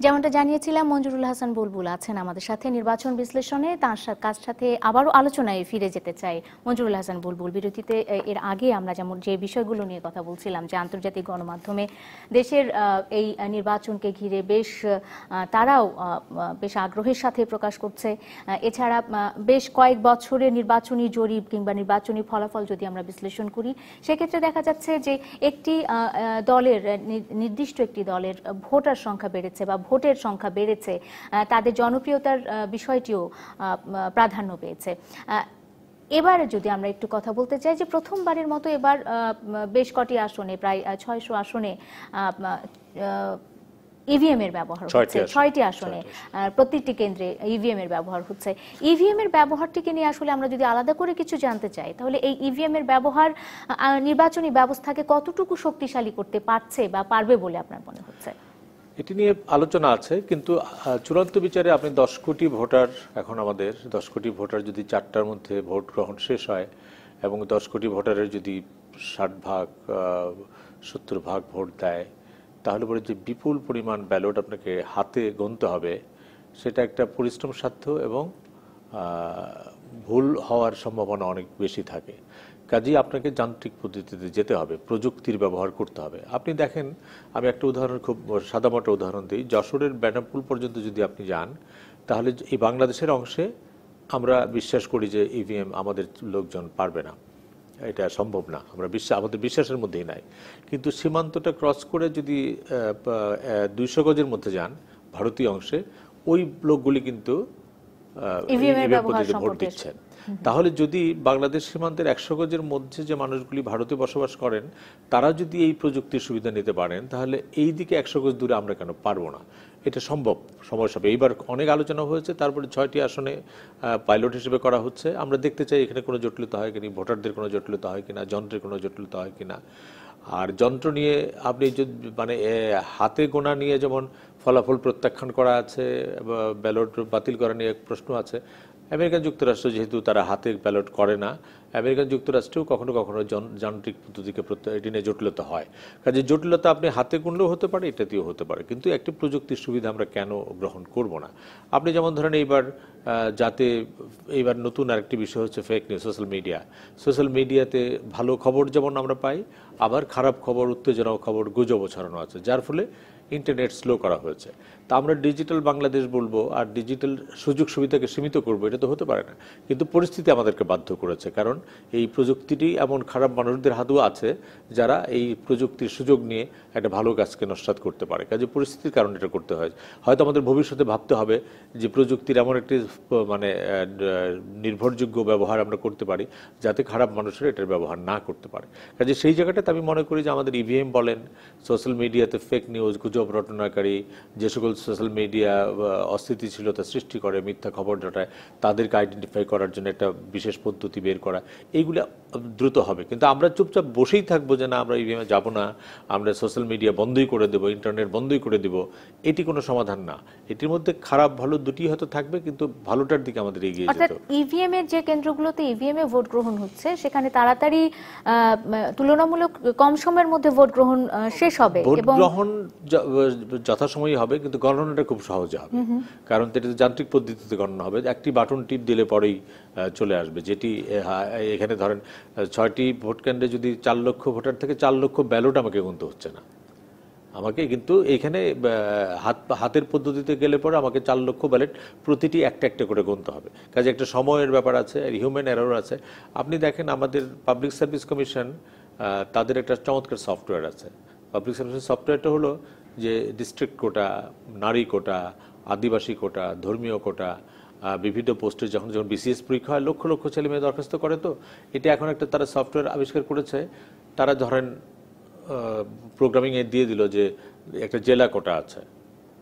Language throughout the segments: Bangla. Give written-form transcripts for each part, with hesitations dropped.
যেমনটা জানিয়েছিলাম, মঞ্জুরুল হাসান বুলবুল আছেন আমাদের সাথে নির্বাচন বিশ্লেষণে। তার কাছ সাথে আবারও আলোচনায় ফিরে যেতে চাই। মঞ্জুরুল হাসান বুলবুল, বিরতিতে এর আগে আমরা যেমন যে বিষয়গুলো নিয়ে কথা বলছিলাম, যে আন্তর্জাতিক গণমাধ্যমে দেশের এই নির্বাচনকে ঘিরে তারাও বেশ আগ্রহের সাথে প্রকাশ করছে। এছাড়া বেশ কয়েক বছরের নির্বাচনী জরিপ কিংবা নির্বাচনী ফলাফল যদি আমরা বিশ্লেষণ করি, সেক্ষেত্রে দেখা যাচ্ছে যে একটি দলের, নির্দিষ্ট একটি দলের ভোটার সংখ্যা বেড়েছে বা ভোটের সংখ্যা বেড়েছে, তাদের জনপ্রিয়তার বিষয়টিও প্রাধান্য পেয়েছে। এবারে যদি আমরা একটু কথা বলতে চাই যে প্রথমবারের মতো এবার বেশ কটি আসনে, প্রায় 600 আসনে ইভিএম এর ব্যবহার হচ্ছে, 6টি আসনে প্রত্যেকটি কেন্দ্রে ইভিএম এর ব্যবহার হচ্ছে। ইভিএম এর ব্যবহারটিকে নিয়ে আসলে আমরা যদি আলাদা করে কিছু জানতে চাই, তাহলে এই ইভিএম এর ব্যবহার নির্বাচনী ব্যবস্থাকে কতটুকু শক্তিশালী করতে পারছে বা পারবে বলে আপনার মনে হচ্ছে? এটি নিয়ে আলোচনা আছে, কিন্তু চূড়ান্ত বিচারে আপনি 10 কোটি ভোটার, এখন আমাদের 10 কোটি ভোটার যদি 4টার মধ্যে ভোট গ্রহণ শেষ হয় এবং 10 কোটি ভোটারের যদি 60 ভাগ 70 ভাগ ভোট দেয়, তাহলে পরে যে বিপুল পরিমাণ ব্যালট আপনাকে হাতে গুনতে হবে, সেটা একটা পরিশ্রম সাধ্য এবং ভুল হওয়ার সম্ভাবনা অনেক বেশি থাকে। কাজেই আপনাকে যান্ত্রিক পদ্ধতিতে যেতে হবে, প্রযুক্তির ব্যবহার করতে হবে। আপনি দেখেন, আমি একটা উদাহরণ, খুব সাদামাটা উদাহরণ দিই। যশোরের বেনাপুল পর্যন্ত যদি আপনি যান, তাহলে এই বাংলাদেশের অংশে আমরা বিশ্বাস করি যে ইভিএম আমাদের লোকজন পারবে না, এটা সম্ভব না, আমরা আমাদের বিশ্বাসের মধ্যেই নাই। কিন্তু সীমান্তটা ক্রস করে যদি 200 গজের মধ্যে যান ভারতীয় অংশে, ওই লোকগুলি কিন্তু ইভিএম পদ্ধতিতে ভোট দিচ্ছেন। তাহলে যদি বাংলাদেশ সীমান্তের 100 গজের মধ্যে যে মানুষগুলি ভারতে বসবাস করেন, তারা যদি এই প্রযুক্তির সুবিধা নিতে পারেন, তাহলে এই দিকে 100 গজ দূরে আমরা কেন পারবো না? এটা সম্ভব, সময় সাপেক্ষে। এইবার অনেক আলোচনা হয়েছে, তারপরে 6টি আসনে পাইলট হিসেবে করা হচ্ছে। আমরা দেখতে চাই এখানে কোনো জটিলতা হয় কিনা, ভোটারদের কোনো জটিলতা হয় কিনা, যন্ত্রের কোনো জটিলতা হয় কিনা। আর যন্ত্র নিয়ে আপনি মানে হাতে গোনা নিয়ে যেমন ফলাফল প্রত্যাখ্যান করা আছে, ব্যালট বাতিল করা নিয়ে প্রশ্ন আছে। আমেরিকান যুক্তরাষ্ট্র যেহেতু তারা হাতে ব্যালট করে না, আমেরিকান যুক্তরাষ্ট্রেও কখনো কখনো যান্ত্রিক পদ্ধতিকে এটি নিয়ে জটিলতা হয়। কাজে জটিলতা আপনি হাতে গুনলেও হতে পারে, এটাতেও হতে পারে, কিন্তু একটি প্রযুক্তির সুবিধা আমরা কেন গ্রহণ করব না? আপনি যেমন ধরেন এইবার নতুন আরেকটি বিষয় হচ্ছে ফেক নিউজ, সোশ্যাল মিডিয়াতে ভালো খবর যেমন আমরা পাই, আবার খারাপ খবর, উত্তেজনাও খবর, গুজবও ছড়ানো আছে, যার ফলে ইন্টারনেট স্লো করা হয়েছে। তা আমরা ডিজিটাল বাংলাদেশ বলবো আর ডিজিটাল সুযোগ সুবিধাকে সীমিত করবো, এটা তো হতে পারে না। কিন্তু পরিস্থিতি আমাদেরকে বাধ্য করেছে, কারণ এই প্রযুক্তিটি এমন খারাপ মানুষদের হাতেও আছে যারা এই প্রযুক্তির সুযোগ নিয়ে একটা ভালো কাজকে নস্যাৎ করতে পারে। কাজে পরিস্থিতির কারণে এটা করতে হয়। হয়তো আমাদের ভবিষ্যতে ভাবতে হবে যে প্রযুক্তির এমন একটি মানে নির্ভরযোগ্য ব্যবহার আমরা করতে পারি যাতে খারাপ মানুষেরা এটার ব্যবহার না করতে পারে। কাজে সেই জায়গাটাতে আমি মনে করি যে আমাদের ইভিএম বলেন, সোশ্যাল মিডিয়াতে ফেক নিউজ, গুজব রটনাকারী, যে সকল সোশ্যাল মিডিয়া অস্থিতিশীলতা সৃষ্টি করে, মিথ্যা খবর জটায়, তাদেরকে আইডেন্টিফাই করার জন্য একটা বিশেষ পদ্ধতি বের করা, এইগুলো দ্রুত হবে। কিন্তু আমরা চুপচাপ বসেই থাকবো যে না, আমরা ইভিএমে যাবো না, আমরা সোশ্যাল মিডিয়া বন্ধই করে দেবো, ইন্টারনেট বন্ধই করে দেবো, এটি কোনো সমাধান না। এটির মধ্যে খারাপ ভালো দুটি হয়তো থাকবে, কিন্তু ভালোটার দিকে আমাদের এগিয়ে যেতে হবে। ইভিএম এর যে কেন্দ্রগুলোতে ইভিএম এ ভোট গ্রহণ হচ্ছে, সেখানে তাড়াতাড়ি তুলনামূলক কম সময়ের মধ্যে ভোট গ্রহণ শেষ হবে এবং গ্রহণ যথাসময়ই হবে, কিন্তু গণনাটা খুব সহজে হবে, কারণ এটা যান্ত্রিক পদ্ধতিতে গণনা হবে। একটি বাটন টিপ দিলে পরেই চলে আসবে। যেটি এখানে ধরেন 6টি ভোট কেন্দ্রে যদি 4 লক্ষ ভোটার থেকে 4 লক্ষ ব্যালট আমাকে গুনতে হচ্ছে না, আমাকে কিন্তু এইখানে হাতের পদ্ধতিতে গেলে পরে আমাকে 4 লক্ষ ব্যালট প্রতিটি একটা একটা করে গুনতে হবে। কাজে একটা সময়ের ব্যাপার আছে, হিউম্যান এরর আছে। আপনি দেখেন আমাদের পাবলিক সার্ভিস কমিশন, তাদের একটা চমৎকার সফটওয়্যার আছে। পাবলিক সার্ভিস সফটওয়্যারটা হলো যে ডিস্ট্রিক্ট কোটা, নারী কোটা, আদিবাসী কোটা, ধর্মীয় কোটা, বিভিন্ন পোস্টে যখন বিসিএস পরীক্ষা হয় লক্ষ লক্ষ ছেলে মেয়ে দরখাস্ত করে। তো এটা এখন একটা তারা সফটওয়্যার আবিষ্কার করেছে। তারা ধরেন প্রোগ্রামিংয়ে দিয়ে দিল যে একটা জেলা কোটা আছে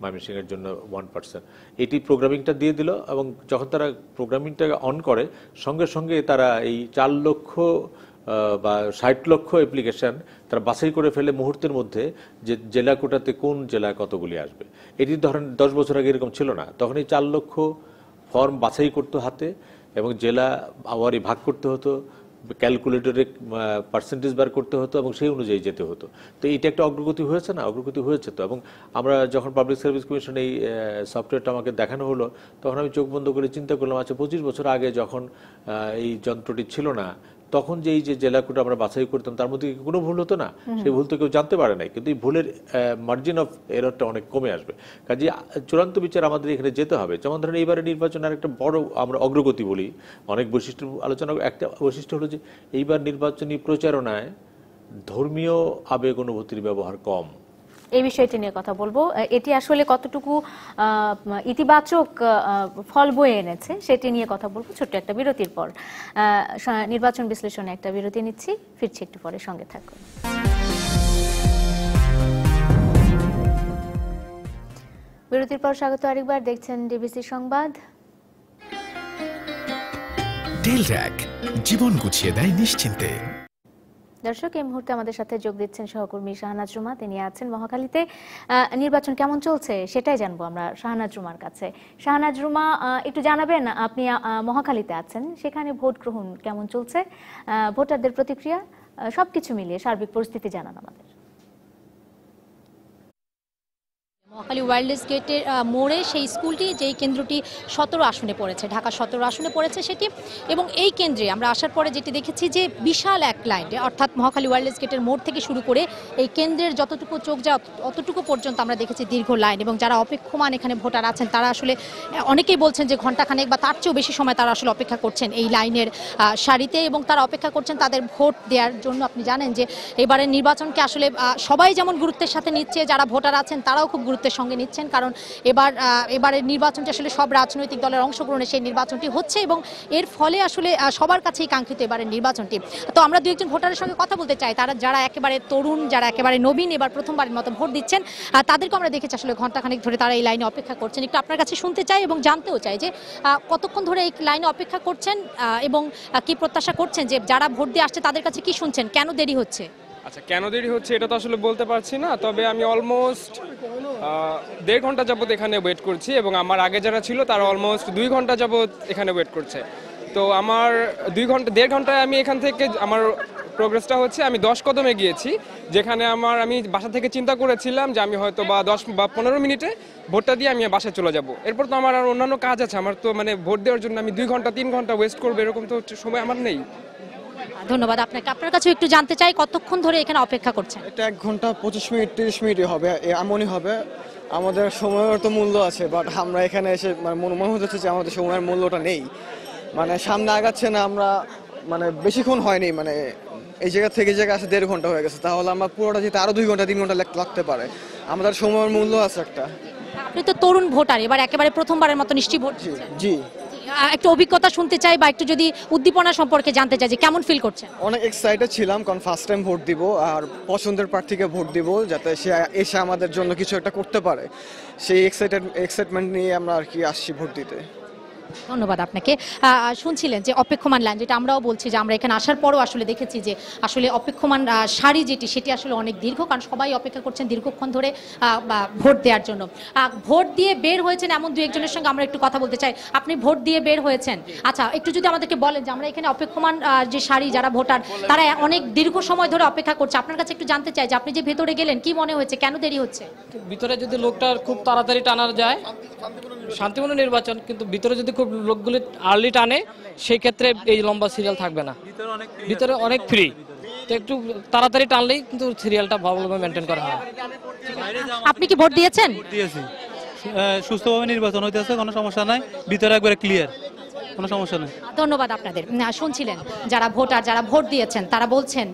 ময়মনসিংহের জন্য 1%, এটি প্রোগ্রামিংটা দিয়ে দিল, এবং যখন তারা প্রোগ্রামিংটা অন করে, সঙ্গে সঙ্গে তারা এই 4 লক্ষ বা 60 লক্ষ অ্যাপ্লিকেশন তারা বাছাই করে ফেলে মুহূর্তের মধ্যে, যে জেলা কোটাতে কোন জেলা কতগুলি আসবে। এটি ধরেন 10 বছর আগে এরকম ছিল না। তখন এই 4 লক্ষ ফর্ম বাছাই করতে হাতে, এবং জেলা আবারই ভাগ করতে হতো, ক্যালকুলেটরে পার্সেন্টেজ বার করতে হতো এবং সেই অনুযায়ী যেতে হতো। তো এটা একটা অগ্রগতি হয়েছে না? অগ্রগতি হয়েছে তো। এবং আমরা যখন পাবলিক সার্ভিস কমিশন এই সফটওয়্যারটা আমাকে দেখানো হলো, তখন আমি চোখ বন্ধ করে চিন্তা করলাম, আচ্ছা 25 বছর আগে যখন এই যন্ত্রটি ছিল না, তখন যে এই যে জেলা কোড আমরা বাছাই করতাম তার মধ্যে কোনো ভুল হতো না? সেই ভুল তো কেউ জানতে পারে নাই, কিন্তু এই ভুলের মার্জিন অফ এররটা অনেক কমে আসবে। কাজে চূড়ান্ত বিচার আমাদের এখানে যেতে হবে। যেমন ধরেন এইবারে নির্বাচনের একটা বড় আমরা অগ্রগতি বলি, অনেক বৈশিষ্ট্য আলোচনা, একটা বৈশিষ্ট্য হলো যে এইবার নির্বাচনী প্রচারণায় ধর্মীয় আবেগ অনুভূতির ব্যবহার কম। এই বিষয়টি নিয়ে কথা বলবো, এটি আসলে কতটুকু ইতিবাচক ফল বয়ে এনেছে সেটি নিয়ে কথা বলবো ছোট্ট একটা বিরতির পর। নির্বাচন বিশ্লেষণে একটা বিরতি নিচ্ছি, ফিরছি একটু পরে, সঙ্গে থাকুন। বিরতির পর স্বাগত আরেকবার, দেখছেন ডিবিসি সংবাদ। টেলট্র্যাক, জীবন গুছিয়ে দেয় নিশ্চিন্তে। দর্শক, এই মুহূর্তে আমাদের সাথে যোগ দিচ্ছেন সহকর্মী শাহনাজ রুমা, তিনি আছেন মহাখালীতে। নির্বাচন কেমন চলছে সেটাই জানবো আমরা শাহনাজ রুমার কাছে। শাহনাজ রুমা, একটু জানাবেন, আপনি মহাখালীতে আছেন, সেখানে ভোট গ্রহণ কেমন চলছে, ভোটারদের প্রতিক্রিয়া, সবকিছু মিলিয়ে সার্বিক পরিস্থিতি জানান আমাদের। মহাখালী ওয়্যারলেস গেটের মোড়ে সেই স্কুলটি, যেই কেন্দ্রটি 17 আসনে পড়েছে, ঢাকা 17 আসনে পড়েছে সেটি, এবং এই কেন্দ্রে আমরা আসার পরে যেটি দেখেছি যে বিশাল এক লাইন, অর্থাৎ মহাখালী ওয়্যারলেস গেটের মোড় থেকে শুরু করে এই কেন্দ্রের যতটুকু চোখ যায় অতটুকু পর্যন্ত আমরা দেখেছি দীর্ঘ লাইন, এবং যারা অপেক্ষমান এখানে ভোটার আছেন তারা আসলে অনেকেই বলছেন যে ঘণ্টাখানেক বা তার চেয়েও বেশি সময় তারা আসলে অপেক্ষা করছেন এই লাইনের সারিতে, এবং তারা অপেক্ষা করছেন তাদের ভোট দেওয়ার জন্য। আপনি জানেন যে এবারের নির্বাচনকে আসলে সবাই যেমন গুরুত্বের সাথে নিচ্ছে, যারা ভোটার আছেন তারাও খুব গুরুত্বের সঙ্গে নিচ্ছেন, কারণ এবারের নির্বাচনটি আসলে সব রাজনৈতিক দলের অংশগ্রহণে সেই নির্বাচনটি হচ্ছে, এবং এর ফলে আসলে সবার কাছেই কাঙ্ক্ষিত এবারের নির্বাচনটি। তো আমরা দু একজন ভোটারের সঙ্গে কথা বলতে চাই, তারা যারা একেবারে তরুণ, যারা একেবারে নবীন, এবার প্রথমবারের মতো ভোট দিচ্ছেন, তাদেরকে আমরা দেখেছি আসলে ঘণ্টাখানেক ধরে তারা এই লাইনে অপেক্ষা করছেন। একটু আপনার কাছে শুনতে চাই এবং জানতেও চাই যে কতক্ষণ ধরে এই লাইনে অপেক্ষা করছেন এবং কি প্রত্যাশা করছেন, যে যারা ভোট দিয়ে আসছে তাদের কাছে কি শুনছেন, কেন দেরি হচ্ছে? আচ্ছা, কেন দেরি হচ্ছে এটা তো আসলে বলতে পারছি না, তবে আমি অলমোস্ট 1.5 ঘন্টা যাবত এখানে ওয়েট করছি, এবং আমার আগে যারা ছিল তারা অলমোস্ট 2 ঘন্টা যাবত এখানে ওয়েট করছে। তো আমার 1.5 ঘন্টায় আমি এখান থেকে আমার প্রোগ্রেসটা হচ্ছে, আমি 10 কদমে গিয়েছি, যেখানে আমি বাসা থেকে চিন্তা করেছিলাম যে আমি হয়তো বা 10 বা 15 মিনিটে ভোটটা দিয়ে আমি বাসায় চলে যাব। এরপর তো আমার আর অন্যান্য কাজ আছে, আমার তো মানে ভোট দেওয়ার জন্য আমি 2 ঘন্টা 3 ঘন্টা ওয়েস্ট করবো, এরকম তো সময় আমার নেই। ধন্যবাদ আপনাকে। আপনার কাছে একটু জানতে চাই, কতক্ষণ ধরে এখানে অপেক্ষা করছেন? এটা 1 ঘন্টা 25 মিনিট 30 মিনিটই হবে, এমনই হবে। আমাদের সময়ের তো মূল্য আছে, বাট আমরা এখানে এসে মনে হচ্ছে যে আমাদের সময়ের মূল্যটা নেই, মানে সামনে আগাচ্ছে না। আমরা মানে বেশিক্ষণ হয়নি, মানে এই জায়গা থেকে জায়গা আসে 1.5 ঘন্টা হয়ে গেছে, তাহলে আমরা পুরোটা যেতে আরো 2 ঘন্টা 3 ঘন্টা লাগতে পারে। আমাদের সময়ের মূল্য আছে একটা। আপনি তো তরুণ ভোটার, এবার একেবারে প্রথমবারের মতো নিশ্চয়ই ভোট দিচ্ছেন। জি, একটু অভিজ্ঞতা শুনতে চাই, বা একটু যদি উদ্দীপনা সম্পর্কে জানতে চাই যে কেমন ফিল করছেন? অনেক এক্সাইটেড ছিলাম, কারণ ফার্স্ট টাইম ভোট দিব, আর পছন্দের প্রার্থীকে ভোট দিব, যাতে সে এসে আমাদের জন্য কিছু একটা করতে পারে। সেই এক্সাইটমেন্ট নিয়ে আমরা আর কি আসছি ভোট দিতে। ধন্যবাদ আপনাকে। শুনছিলেন যে অপেক্ষমান লাইন, যেটা আমরাও বলছি যে আমরা এখানে আসার পরও আসলে দেখেছি যে আসলে অপেক্ষমান সারি সেটি আসলে অনেক দীর্ঘ, কারণ সবাই অপেক্ষা করছেন দীর্ঘক্ষণ ধরে ভোট দেওয়ার জন্য। ভোট দিয়ে বের হয়েছেন এমন দু একজনের সঙ্গে আমরা একটু কথা বলতে চাই। আপনি ভোট দিয়ে বের হয়েছেন, আচ্ছা একটু যদি আমাদেরকে বলেন যে আমরা এখানে অপেক্ষমান যে সারি, যারা ভোটার তারা অনেক দীর্ঘ সময় ধরে অপেক্ষা করছে, আপনার কাছে একটু জানতে চাই যে আপনি যে ভেতরে গেলেন কি মনে হয়েছে, কেন দেরি হচ্ছে? ভিতরে যদি লোকটা খুব তাড়াতাড়ি টানা যায়, শান্তিপূর্ণ নির্বাচন, কিন্তু ভিতরে যদি খুব লোকগুলি আর্লি টানে সেই ক্ষেত্রে এই লম্বা সিরিয়াল থাকবে না। ভিতরে অনেক ফ্রি, তো একটু তাড়াতাড়ি টানলেই কিন্তু সিরিয়ালটা ভালোভাবে মেনটেন করা হয়। আপনি কি ভোট দিয়েছেন? দিয়েছি, সুস্থভাবে নির্বাচন হইতেছে, কোনো সমস্যা নাই, ভিতরে একবারে ক্লিয়ার, কোনো সমস্যা নেই। ধন্যবাদ আপনাদের। শুনছিলেন যারা ভোটার, যারা ভোট দিয়েছেন, তারা বলছেন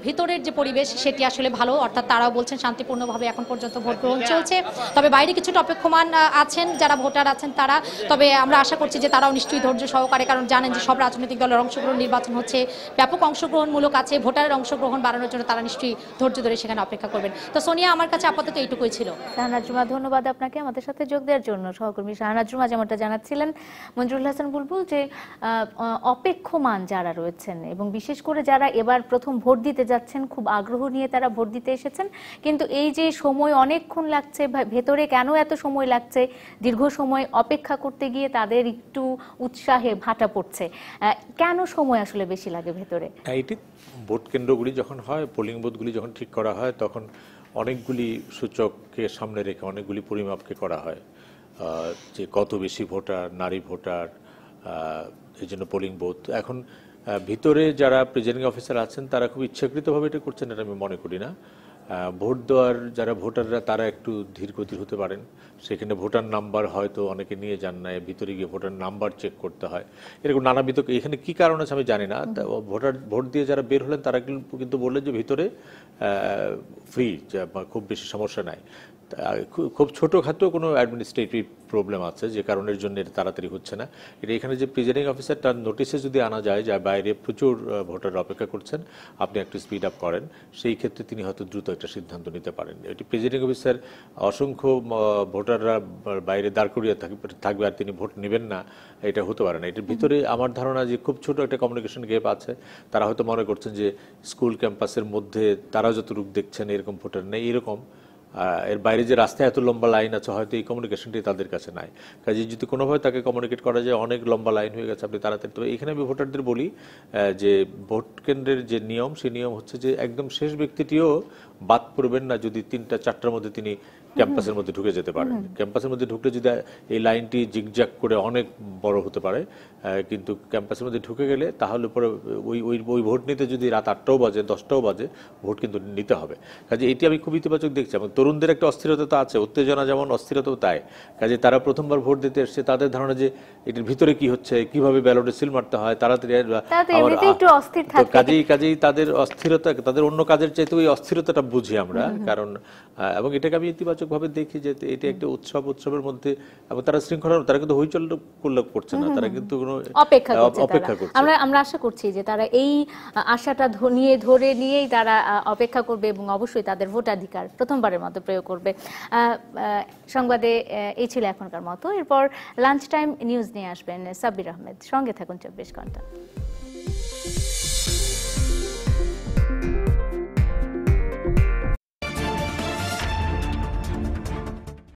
ভিতরের যে পরিবেশ সেটি আসলে ভালো, অর্থাৎ তারাও বলছেন শান্তিপূর্ণভাবে এখন পর্যন্ত ভোট গ্রহণ চলছে। তবে বাইরে কিছুটা অপেক্ষমান আছেন যারা ভোটার আছেন তারা, তবে আমরা আশা করছি যে তারাও নিশ্চয়ই ধৈর্য সহকারে, কারণ জানেন যে সব রাজনৈতিক দলের অংশগ্রহণ নির্বাচন হচ্ছে, ব্যাপক অংশগ্রহণমূলক আছে, ভোটারের অংশগ্রহণ বাড়ানোর জন্য তারা নিশ্চয়ই ধৈর্য ধরে সেখানে অপেক্ষা করবেন। তো সোনিয়া, আমার কাছে আপাতত এইটুকুই ছিল। শাহনাজ রুমা, ধন্যবাদ আপনাকে আমাদের সাথে যোগ দেওয়ার জন্য। সহকর্মী শাহনাজ রুমা যেমনটা জানাচ্ছিলেন, মঞ্জুরুল হাসান বুলবুল, যে অপেক্ষমান যারা রয়েছেন এবং বিশেষ করে যারা এবার প্রথম ভোট দিতে যাচ্ছেন, খুব আগ্রহ নিয়ে তারা ভোট দিতে এসেছেন, কিন্তু এই যে সময় অনেকক্ষণ লাগছে, ভেতরে কেন এত সময় লাগছে, দীর্ঘ সময় অপেক্ষা করতে গিয়ে তাদের একটু উৎসাহে ভাটা পড়ছে, কেন সময় আসলে বেশি লাগে ভেতরে? এটি ভোট কেন্দ্রগুলি যখন হয়, পোলিং বুথগুলি যখন ঠিক করা হয়, তখন অনেকগুলি সূচককে সামনে রেখে অনেকগুলি পরিমাপকে করা হয়, যে কত বেশি ভোটার, নারী ভোটার, এই জন্য পোলিং বুথ। এখন ভিতরে যারা প্রিজাইডিং অফিসার আছেন তারা খুব ইচ্ছাকৃতভাবে এটা করছেন এটা আমি মনে করি না। ভোট দেওয়ার যারা ভোটাররা তারা একটু ধীরগতির হতে পারেন, সেখানে ভোটার নাম্বার হয়তো অনেকে নিয়ে যান না, ভিতরে গিয়ে ভোটার নাম্বার চেক করতে হয়, এরকম নানা বিতর্ক। এখানে কি কারণ আছে আমি জানি না। ভোট দিয়ে যারা বের হলেন তারা কিন্তু বললেন যে ভিতরে ফ্রি, খুব বেশি সমস্যা নাই, খুব ছোটোখাটো কোনো অ্যাডমিনিস্ট্রেটিভ প্রবলেম আছে যে কারণের জন্য এটা তাড়াতাড়ি হচ্ছে না। এটা এখানে যে প্রিজাইডিং অফিসার তার নোটিশে যদি আনা যায় যে বাইরে প্রচুর ভোটার অপেক্ষা করছেন, আপনি একটু স্পিড আপ করেন, সেই ক্ষেত্রে তিনি হয়তো দ্রুত একটা সিদ্ধান্ত নিতে পারেন। এটি প্রিজাইডিং অফিসার অসংখ্য ভোটাররা বাইরে দাঁড় করিয়ে থাকবে আর তিনি ভোট নেবেন না, এটা হতে পারে না। এটার ভিতরে আমার ধারণা যে খুব ছোট একটা কমিউনিকেশন গ্যাপ আছে। তারা হয়তো মনে করছেন যে স্কুল ক্যাম্পাসের মধ্যে তারা যত রূপ দেখছেন এরকম ভোটার নেই, এরকম এর বাইরে যে রাস্তায় এত লম্বা লাইন আছে হয়তো এই কমিউনিকেশনটি তাদের কাছে নাই। কাজে যদি কোনোভাবে তাকে কমিউনিকেট করা যায় অনেক লম্বা লাইন হয়ে গেছে, আপনি তাড়াতাড়ি। তবে এখানে আমি ভোটারদের বলি যে ভোট কেন্দ্রের যে নিয়ম, সেই নিয়ম হচ্ছে যে একদম শেষ ব্যক্তিটিও বাদ পড়বেন না যদি 3টা-4টার মধ্যে তিনি ক্যাম্পাসের মধ্যে ঢুকে যেতে পারেন। ক্যাম্পাসের মধ্যে ঢুকলে যদি এই লাইনটি জিগজ্যাগ করে অনেক বড় হতে পারে, কিন্তু ক্যাম্পাসের মধ্যে ঢুকে গেলে তাহলে পরে ওই ভোট নিতে যদি রাত 8টাও বাজে 10টাও বাজে ভোট কিন্তু নিতে হবে। কাজে এটি আমি খুব ইতিবাচক দেখছি। এবং তরুণদের একটা অস্থিরতা তো আছে, উত্তেজনা যেমন অস্থিরতাও তাই। কাজে তারা প্রথমবার ভোট দিতে এসছে, তাদের ধারণা যে এটির ভিতরে কি হচ্ছে, কিভাবে ব্যালটে সিল মারতে হয়, তাড়াতাড়ি কাজেই তাদের অস্থিরতা, তাদের অন্য কাজের চাইতে ওই অস্থিরতাটা বুঝি আমরা। কারণ এবং এটাকে আমি ইতিবাচকভাবে দেখি যে এটি একটা উৎসবের মধ্যে, এবং তারা শৃঙ্খলা, তারা কিন্তু হইচল করছে না, তারা কিন্তু কোনো অপেক্ষা করছে। আমরা আশা করছি যে তারা এই আশাটা ধরে নিয়েই তারা অপেক্ষা করবে এবং অবশ্যই তাদের ভোটাধিকার প্রথমবারের মতো প্রয়োগ করবে। সংবাদে এই ছিল এখনকার মতো। এরপর লাঞ্চ টাইম নিউজ নিয়ে আসবেন সাব্বির আহমেদ। সঙ্গে থাকুন 24 ঘন্টা।